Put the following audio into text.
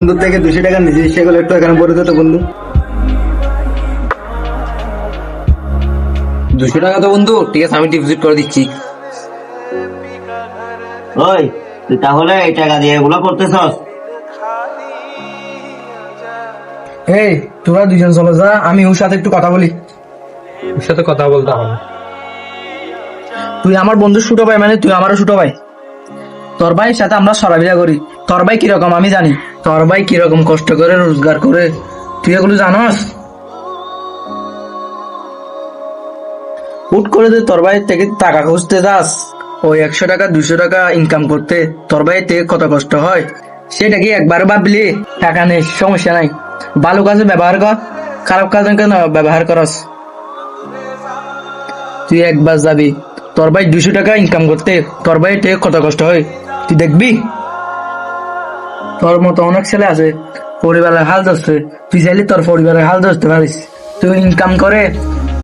বন্ধুর থেকে 200 টাকা নিয়েছি, সেগুলো একটু এখানে পড়ে দিত বন্ধু। 200 টাকা তো বন্ধু, ঠিক আছে আমি ডিপোজিট করে দিচ্ছি। ওই তুই তাহলে এই টাকা দিয়ে এগুলো করতেছস? এই তোরা দুজন চলো যা, আমি ওর সাথে একটু কথা বলি। ওর সাথে কথা বলতে হবে। তুই আমার বন্ধু ছোট ভাই, মানে তুই আমারও ছোট ভাই। তোর ভাইয়ের সাথে আমরা সরাবিরা করি। তোর ভাই কিরকম আমি জানি, তোর ভাই কিরকম কষ্ট করে রোজগার করে, তুই এগুলো জানাস? হুট করে যে তোর ভাইয়ের থেকে টাকা খুঁজতে যাস, ওই 100 টাকা 200 টাকা ইনকাম করতে তোর ভাইয়ের থেকে কত কষ্ট হয় সেটা কি একবার ভাবলি? টাকা নেই সমস্যা নাই, ভালো কাজে ব্যবহার কর, খারাপ কাজে কেন ব্যবহার করস? তুই একবার যাবি, তোর ভাই 200 টাকা ইনকাম করতে তোর ভাইয়ের থেকে কত কষ্ট হয় তুই দেখবি। তোর মতো অনেক ছেলে আছে, পরিবারের হাল ধরছে, তুই চাইলে তোর পরিবারের হাল ধরতে পারিস। তুই ইনকাম করে